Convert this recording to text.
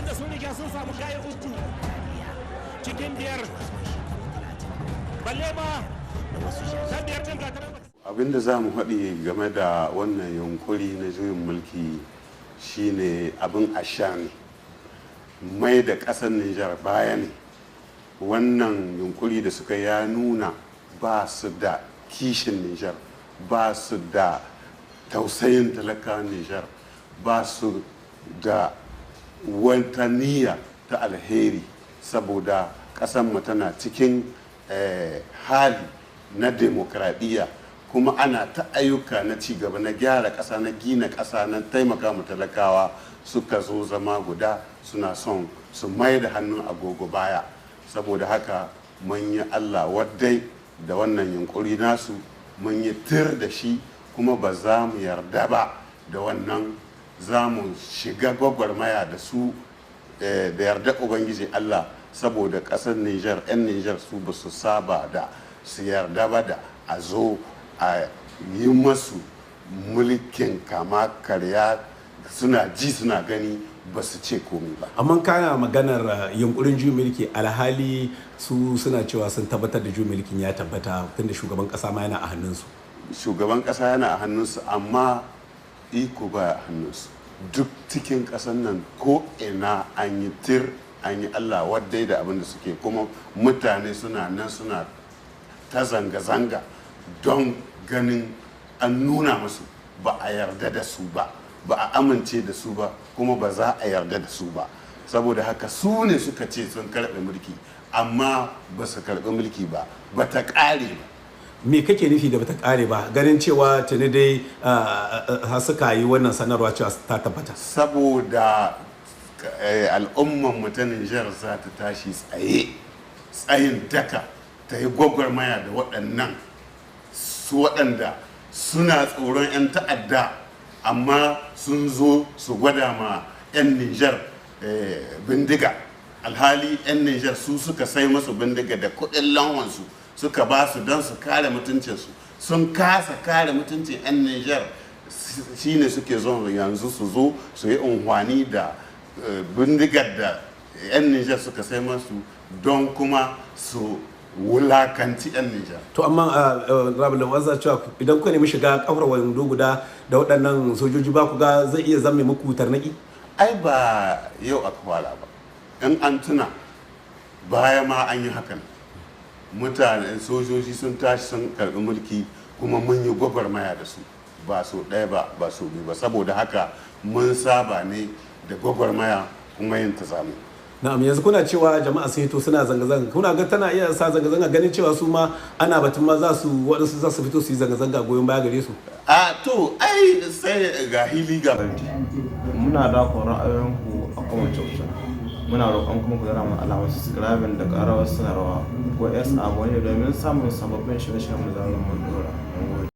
tunda sun riga sun samu kayan uku cikin biyar balle ma na biyar din gatarar. Abinda za mu faɗi game da wannan yunkuri na juyin mulki shine abin asha ne, mai da ƙasar Nijar baya ne. Wannan yunkuri da suka ya nuna ba su da kishin Nijar, ba su da tausayin talakawan Nijar, ba su da wata niyya ta alheri, saboda ƙasarmu tana cikin hali na demokradiyya, kuma ana ta ayyuka na cigaba na gyara ƙasa, na gina ƙasa, na taimaka mu talakawa. Suka zo zama guda suna son su mai da hannun agogo baya. Saboda haka mun yi Allah waddai da wannan yunkuri nasu, mun yi tir da shi, kuma ba za mu yarda ba da wannan. Za mu shiga gwagwarmaya da su da yarda Ubangiji Allah, saboda ƙasar Nijar, 'yan Nijar su ba su saba da su yarda ba da a zo a yi masu mulkin kama karya, suna ji suna gani ba su ce komi ba. Amma kana maganar yunkurin juyin mulki, alhali su suna cewa sun tabbatar da juyin mulkin ya tabbata, tunda shugaban kasa ma yana a hannunsu. Shugaban kasa yana a hannunsu, amma iko ba a hannunsu. Duk cikin ƙasar nan ko ina an yi tir, an yi Allah wadai da abin da suke, kuma mutane suna nan suna ta zanga-zanga don ganin an nuna musu ba a yarda da su ba, ba a amince da su ba, kuma ba za a yarda da su ba. Saboda haka su ne suka ce sun karɓe mulki, amma ba su karɓi mulki ba, ba ta ƙare ba. Me kake nufi da bata ƙare ba, ganin cewa tuni dai suka yi wannan sanarwa cewa ta tabbata? Saboda al'umman mu ta Nijar za ta tashi tsayin daka, ta yi gwagwarmaya da waɗannan su waɗanda suna tsoron 'yan ta'adda, amma sun zo su gwada ma 'yan Nijar bindiga. Alhali 'yan Nijar su suka sai masu bindiga da kuɗin lanwansu, suka ba su don su kare mutuncinsu. Sun kasa kare mutuncin 'yan Nijar, shine suke zo yanzu su zo su yi unhwani da bindigar da 'yan Nijar suka sai masu don kuma su wulakanci 'yan Nijar. To amma Rabi Lawanza cewa idan ku nemi shiga kafar wando guda da waɗannan sojoji, ba ku ga zai iya zame muku tarnaki? Ai ba yau aka fara ba. In an tuna baya ma an yi hakan. Mutane sojoji sun tashi sun karɓi mulki, kuma mun yi gwagwarmaya da su, ba so ɗaya ba, ba so biyu ba. Saboda haka mun saba ne da gwagwarmaya, kuma yin ta zamu. Na'am, yanzu kuna cewa jama'a sun hito suna zanga-zanga, kuna ga tana iya sa zanga-zanga, ganin cewa su ma ana batun ma waɗansu za su fito su yi zanga-zanga goyon baya gare su? A to ai sai ga hili ga muna da ra'ayoyinku a kowace option. Muna roƙon kuma ku zara mana alamar subscribing da ƙarawar sanarwa ko S abone domin samun sababbin shirye-shiryen da zarar mun dora.